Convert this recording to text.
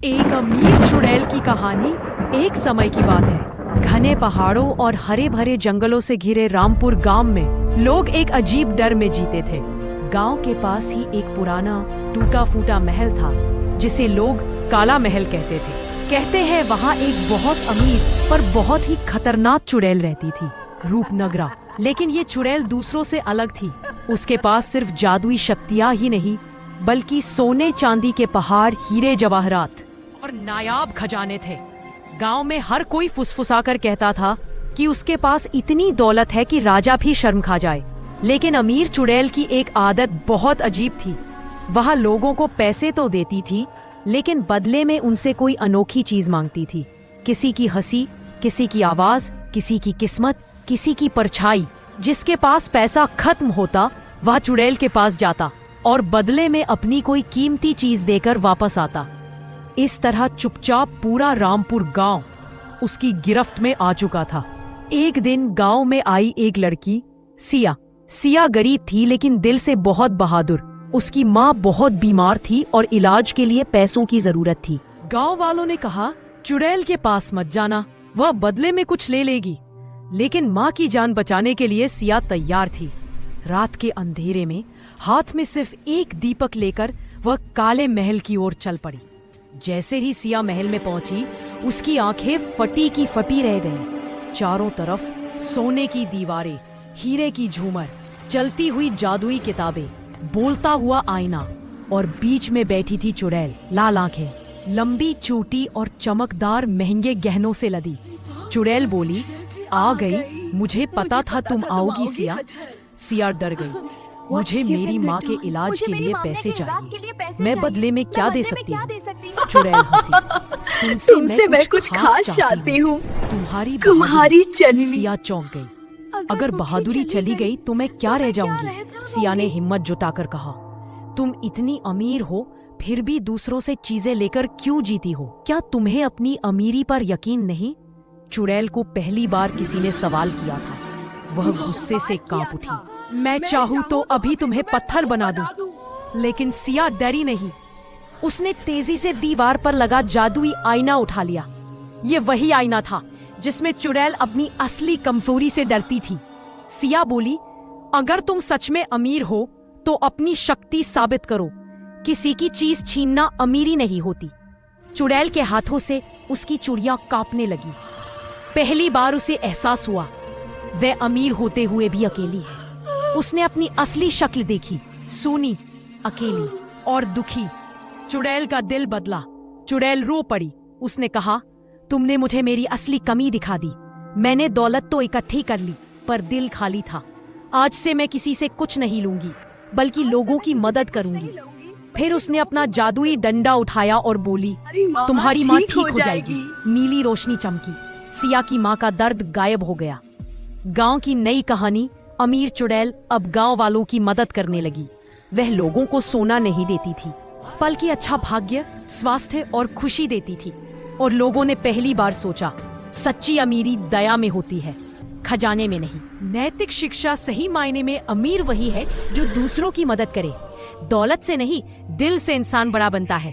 एक अमीर चुड़ैल की कहानी। एक समय की बात है। घने पहाड़ों और हरे भरे जंगलों से घिरे रामपुर गांव में लोग एक अजीब डर में जीते थे। गांव के पास ही एक पुराना टूटा फूटा महल था जिसे लोग काला महल कहते थे। कहते हैं वहाँ एक बहुत अमीर पर बहुत ही खतरनाक चुड़ैल रहती थी, रूपनगरा। लेकिन ये चुड़ैल दूसरों से अलग थी। उसके पास सिर्फ जादुई शक्तियाँ ही नहीं बल्कि सोने चांदी के पहाड़, हीरे जवाहरात और नायाब खजाने थे। गांव में हर कोई फुसफुसाकर कहता था कि उसके पास इतनी दौलत है कि राजा भी शर्म खा जाए। लेकिन अमीर चुड़ैल की एक आदत बहुत अजीब थी। वह लोगों को पैसे तो देती थी लेकिन बदले में उनसे कोई अनोखी चीज मांगती थी। किसी की हंसी, किसी की आवाज, किसी की किस्मत, किसी की परछाई। जिसके पास पैसा खत्म होता वह चुड़ैल के पास जाता और बदले में अपनी कोई कीमती चीज देकर वापस आता। इस तरह चुपचाप पूरा रामपुर गांव उसकी गिरफ्त में आ चुका था। एक दिन गांव में आई एक लड़की, सिया। सिया गरीब थी लेकिन दिल से बहुत बहादुर। उसकी माँ बहुत बीमार थी और इलाज के लिए पैसों की जरूरत थी। गांव वालों ने कहा, चुड़ैल के पास मत जाना, वह बदले में कुछ ले लेगी। लेकिन माँ की जान बचाने के लिए सिया तैयार थी। रात के अंधेरे में हाथ में सिर्फ एक दीपक लेकर वह काले महल की ओर चल पड़ी। जैसे ही सिया महल में पहुंची, उसकी आंखें फटी की फटी रह गईं। चारों तरफ सोने की दीवारें, हीरे की झूमर, चलती हुई जादुई किताबें, बोलता हुआ आईना और बीच में बैठी थी चुड़ैल, लाल आंखें, लंबी चोटी और चमकदार महंगे गहनों से लदी। चुड़ैल बोली, आ गई, मुझे पता था तुम आओगी सिया। सिया डर गई। मुझे मेरी माँ के इलाज के लिए पैसे चाहिए, मैं बदले में क्या दे सकती हूँ? चुड़ैल हंसी, तुमसे मैं कुछ खास चाहती हूँ, तुम्हारी चलनी। सिया चौंक गई। अगर बहादुरी चली गई तो मैं क्या रह जाऊंगी? सिया ने हिम्मत जुटाकर कहा, तुम इतनी अमीर हो फिर भी दूसरों से चीजें लेकर क्यों जीती हो? क्या तुम्हें अपनी अमीरी पर यकीन नहीं? चुड़ैल को पहली बार किसी ने सवाल किया था। वह गुस्से से कांप उठी। मैं चाहूँ तो अभी तुम्हें पत्थर बना दूं। लेकिन सिया डरी नहीं। उसने तेजी से दीवार पर लगा जादुई आईना उठा लिया। ये वही आईना था जिसमें चुड़ैल अपनी असली कमजोरी से डरती थी। सिया बोली, अगर तुम सच में अमीर हो तो अपनी शक्ति साबित करो। किसी की चीज छीनना अमीरी नहीं होती। चुड़ैल के हाथों से उसकी चूड़ियां कांपने लगी। पहली बार उसे एहसास हुआ वह अमीर होते हुए भी अकेली है। उसने अपनी असली शक्ल देखी, सूनी, अकेली और दुखी। चुड़ैल का दिल बदला। चुड़ैल रो पड़ी। उसने कहा, तुमने मुझे मेरी असली कमी दिखा दी। मैंने दौलत तो इकट्ठी कर ली पर दिल खाली था। आज से मैं किसी से कुछ नहीं लूंगी बल्कि लोगों की मदद करूंगी। फिर उसने अपना जादुई डंडा उठाया और बोली, तुम्हारी माँ ठीक हो जाएगी। नीली रोशनी चमकी। सिया की माँ का दर्द गायब हो गया। गांव की नई कहानी। अमीर चुड़ैल अब गांव वालों की मदद करने लगी। वह लोगों को सोना नहीं देती थी बल्कि अच्छा भाग्य, स्वास्थ्य और खुशी देती थी। और लोगों ने पहली बार सोचा, सच्ची अमीरी दया में होती है, खजाने में नहीं। नैतिक शिक्षा सही मायने में अमीर वही है जो दूसरों की मदद करे। दौलत से नहीं, दिल से इंसान बड़ा बनता है।